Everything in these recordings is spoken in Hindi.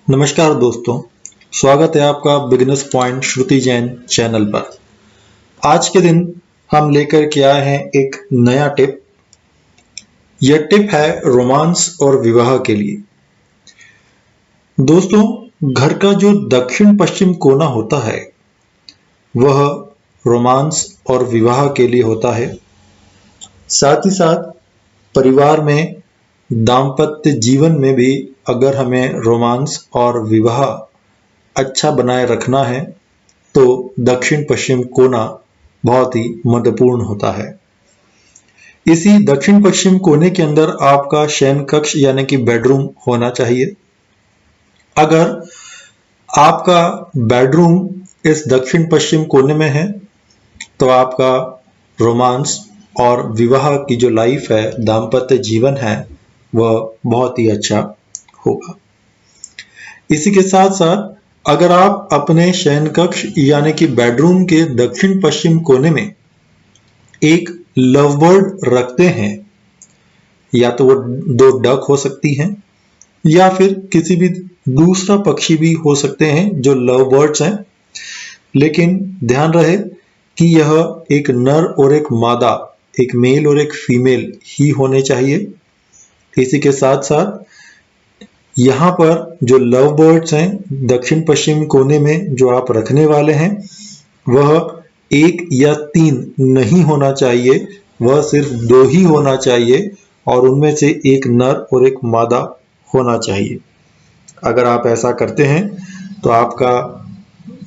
नमस्कार दोस्तों, स्वागत है आपका बिगिनर्स पॉइंट श्रुति जैन चैनल पर। आज के दिन हम लेकर के आए हैं एक नया टिप। यह टिप है रोमांस और विवाह के लिए। दोस्तों, घर का जो दक्षिण पश्चिम कोना होता है वह रोमांस और विवाह के लिए होता है। साथ ही साथ परिवार में दाम्पत्य जीवन में भी अगर हमें रोमांस और विवाह अच्छा बनाए रखना है तो दक्षिण पश्चिम कोना बहुत ही महत्वपूर्ण होता है। इसी दक्षिण पश्चिम कोने के अंदर आपका शयन कक्ष यानी कि बेडरूम होना चाहिए। अगर आपका बेडरूम इस दक्षिण पश्चिम कोने में है तो आपका रोमांस और विवाह की जो लाइफ है, दाम्पत्य जीवन है, वह बहुत ही अच्छा होगा। इसी के साथ साथ अगर आप अपने शयन कक्ष यानी कि बेडरूम के दक्षिण पश्चिम कोने में एक लव बर्ड रखते हैं, या तो वो दो डक हो सकती हैं या फिर किसी भी दूसरा पक्षी भी हो सकते हैं जो लव बर्ड्स हैं, लेकिन ध्यान रहे कि यह एक नर और एक मादा, एक मेल और एक फीमेल ही होने चाहिए। इसी के साथ साथ यहाँ पर जो लव बर्ड्स हैं दक्षिण पश्चिम कोने में जो आप रखने वाले हैं वह एक या तीन नहीं होना चाहिए, वह सिर्फ दो ही होना चाहिए और उनमें से एक नर और एक मादा होना चाहिए। अगर आप ऐसा करते हैं तो आपका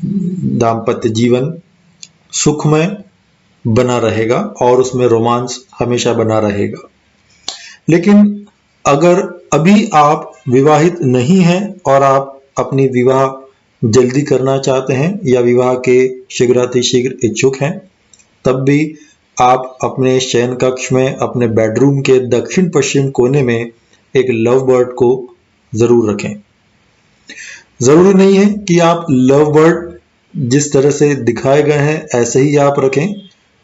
दाम्पत्य जीवन सुखमय बना रहेगा और उसमें रोमांस हमेशा बना रहेगा। लेकिन अगर अभी आप विवाहित नहीं हैं और आप अपनी विवाह जल्दी करना चाहते हैं या विवाह के शीघ्रातिशीघ्र इच्छुक हैं, तब भी आप अपने शयन कक्ष में अपने बेडरूम के दक्षिण पश्चिम कोने में एक लव बर्ड को जरूर रखें। जरूरी नहीं है कि आप लव बर्ड जिस तरह से दिखाए गए हैं ऐसे ही आप रखें।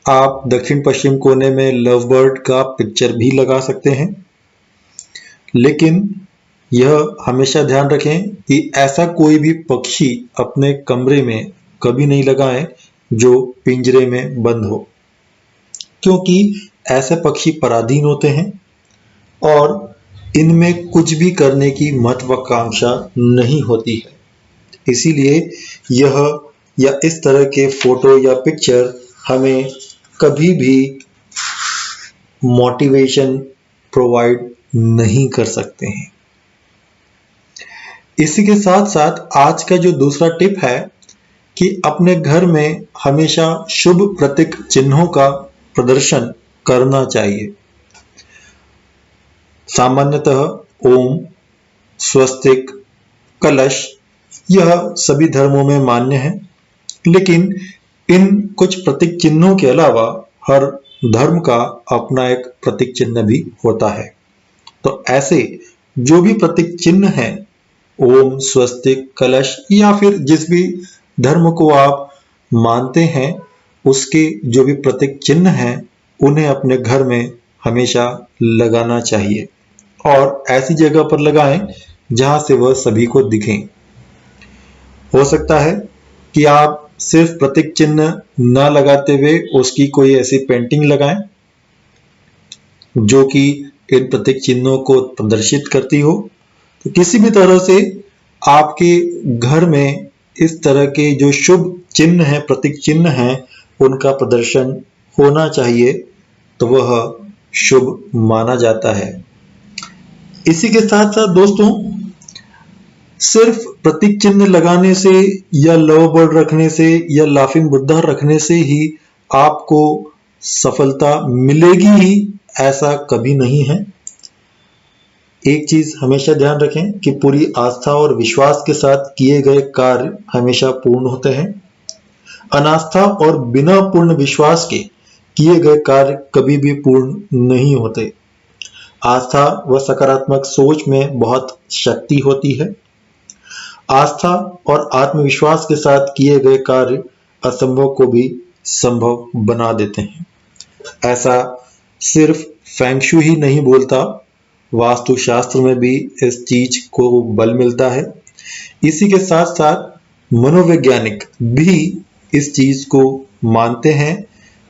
आप दक्षिण पश्चिम कोने में लव बर्ड का पिक्चर भी लगा सकते हैं, लेकिन यह हमेशा ध्यान रखें कि ऐसा कोई भी पक्षी अपने कमरे में कभी नहीं लगाएं जो पिंजरे में बंद हो, क्योंकि ऐसे पक्षी पराधीन होते हैं और इनमें कुछ भी करने की महत्वाकांक्षा नहीं होती है। इसीलिए यह या इस तरह के फोटो या पिक्चर हमें कभी भी मोटिवेशन प्रोवाइड नहीं कर सकते हैं। इसी के साथ साथ आज का जो दूसरा टिप है कि अपने घर में हमेशा शुभ प्रतीक चिन्हों का प्रदर्शन करना चाहिए। सामान्यतः ओम, स्वस्तिक, कलश यह सभी धर्मों में मान्य है, लेकिन इन कुछ प्रतीक चिन्हों के अलावा हर धर्म का अपना एक प्रतीक चिन्ह भी होता है। तो ऐसे जो भी प्रतीक चिन्ह हैं, ओम, स्वस्तिक, कलश या फिर जिस भी धर्म को आप मानते हैं उसके जो भी प्रतीक चिन्ह हैं उन्हें अपने घर में हमेशा लगाना चाहिए और ऐसी जगह पर लगाएं जहां से वह सभी को दिखें। हो सकता है कि आप सिर्फ प्रतीक चिन्ह न लगाते हुए उसकी कोई ऐसी पेंटिंग लगाएं जो कि इन प्रतीक चिन्हों को प्रदर्शित करती हो। तो किसी भी तरह से आपके घर में इस तरह के जो शुभ चिन्ह हैं, प्रतीक चिन्ह हैं, उनका प्रदर्शन होना चाहिए, तो वह शुभ माना जाता है। इसी के साथ साथ दोस्तों, सिर्फ प्रतीक चिन्ह लगाने से या लव बर्ड रखने से या लाफिंग बुद्धा रखने से ही आपको सफलता मिलेगी ही, ऐसा कभी नहीं है। एक चीज हमेशा ध्यान रखें कि पूरी आस्था और विश्वास के साथ किए गए कार्य हमेशा पूर्ण होते हैं। अनास्था और बिना पूर्ण विश्वास के किए गए कार्य कभी भी पूर्ण नहीं होते। आस्था व सकारात्मक सोच में बहुत शक्ति होती है। आस्था और आत्मविश्वास के साथ किए गए कार्य असंभव को भी संभव बना देते हैं। ऐसा सिर्फ फेंगशू ही नहीं बोलता, वास्तुशास्त्र में भी इस चीज को बल मिलता है इसी के साथ साथ मनोवैज्ञानिक भी इस चीज को मानते हैं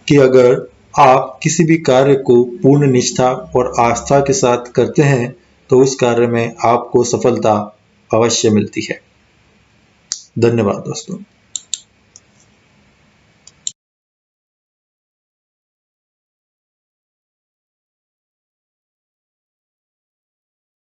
कि अगर आप किसी भी कार्य को पूर्ण निष्ठा और आस्था के साथ करते हैं तो उस कार्य में आपको सफलता अवश्य मिलती है। धन्यवाद दोस्तों।